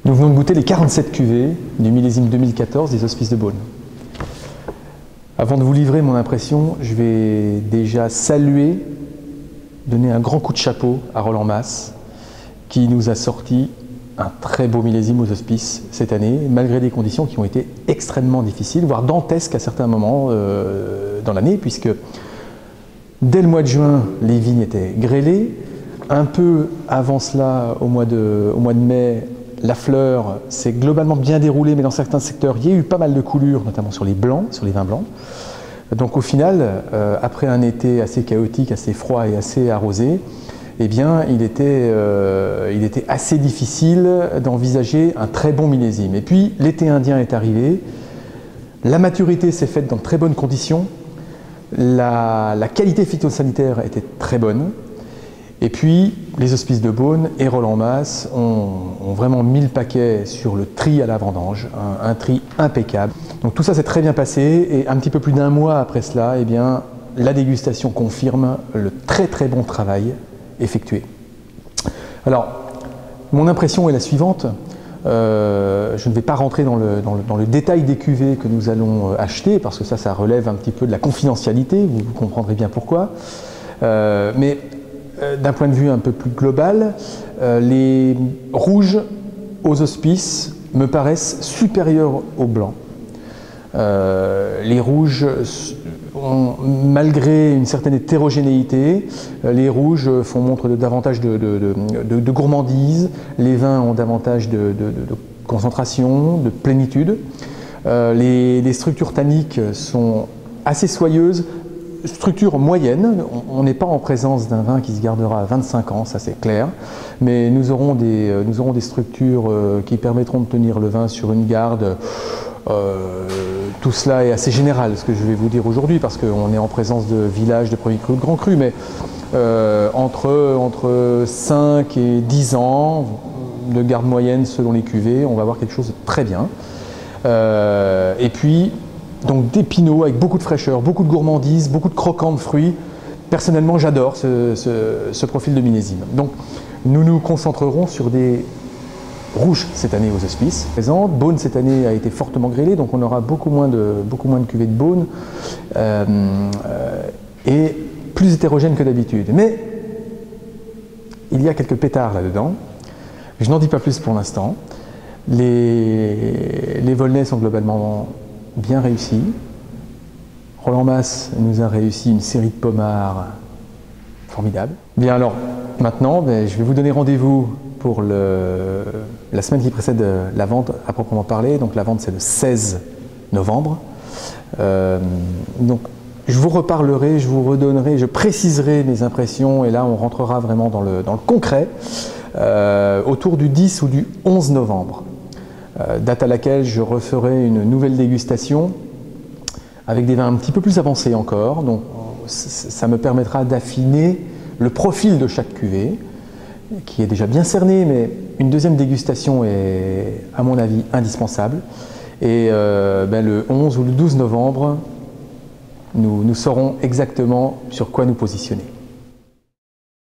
Nous venons de goûter les 47 cuvées du millésime 2014 des Hospices de Beaune. Avant de vous livrer mon impression, je vais déjà saluer, donner un grand coup de chapeau à Roland Mas, qui nous a sorti un très beau millésime aux Hospices cette année, malgré des conditions qui ont été extrêmement difficiles, voire dantesques à certains moments dans l'année, puisque dès le mois de juin, les vignes étaient grêlées. Un peu avant cela, au mois de mai, la fleur s'est globalement bien déroulée, mais dans certains secteurs, il y a eu pas mal de coulures, notamment sur les blancs, sur les vins blancs. Donc au final, après un été assez chaotique, assez froid et assez arrosé, eh bien, il était assez difficile d'envisager un très bon millésime. Et puis, l'été indien est arrivé, la maturité s'est faite dans de très bonnes conditions, la qualité phytosanitaire était très bonne, et puis les Hospices de Beaune et Roland Mas ont vraiment mis le paquet sur le tri à la vendange, un tri impeccable. Donc tout ça s'est très bien passé, et un petit peu plus d'un mois après cela, eh bien, la dégustation confirme le très très bon travail effectué. Alors, mon impression est la suivante. Je ne vais pas rentrer dans le détail des cuvées que nous allons acheter, parce que ça relève un petit peu de la confidentialité, vous comprendrez bien pourquoi. Mais d'un point de vue un peu plus global, les rouges aux Hospices me paraissent supérieurs aux blancs. Les rouges malgré une certaine hétérogénéité, les rouges font montre de davantage de gourmandise, les vins ont davantage de concentration, de plénitude. Les structures tanniques sont assez soyeuses, structure moyenne. On n'est pas en présence d'un vin qui se gardera 25 ans, ça c'est clair, mais nous aurons des structures qui permettront de tenir le vin sur une garde. Tout cela est assez général, ce que je vais vous dire aujourd'hui, parce qu'on est en présence de villages de premiers crus ou de grands crus, mais entre 5 et 10 ans de garde moyenne selon les cuvées, on va avoir quelque chose de très bien. Et puis, donc des pinots avec beaucoup de fraîcheur, beaucoup de gourmandise, beaucoup de croquants de fruits. Personnellement, j'adore ce profil de millésime. Donc, nous nous concentrerons sur des rouges cette année aux Hospices. Beaune cette année a été fortement grêlée, donc on aura beaucoup moins de cuvées de Beaune et plus hétérogène que d'habitude. Mais il y a quelques pétards là-dedans. Je n'en dis pas plus pour l'instant. Les Volnay sont globalement bien réussis. Roland Mas nous a réussi une série de pommards formidables. Bien alors, maintenant, je vais vous donner rendez-vous pour la semaine qui précède la vente à proprement parler. Donc la vente c'est le 16 novembre. Donc je vous reparlerai, je vous redonnerai, je préciserai mes impressions, et là on rentrera vraiment dans le concret autour du 10 ou du 11 novembre. Date à laquelle je referai une nouvelle dégustation avec des vins un petit peu plus avancés encore. Donc ça me permettra d'affiner le profil de chaque cuvée, qui est déjà bien cerné, mais une deuxième dégustation est, à mon avis, indispensable. Et le 11 ou le 12 novembre, nous saurons exactement sur quoi nous positionner.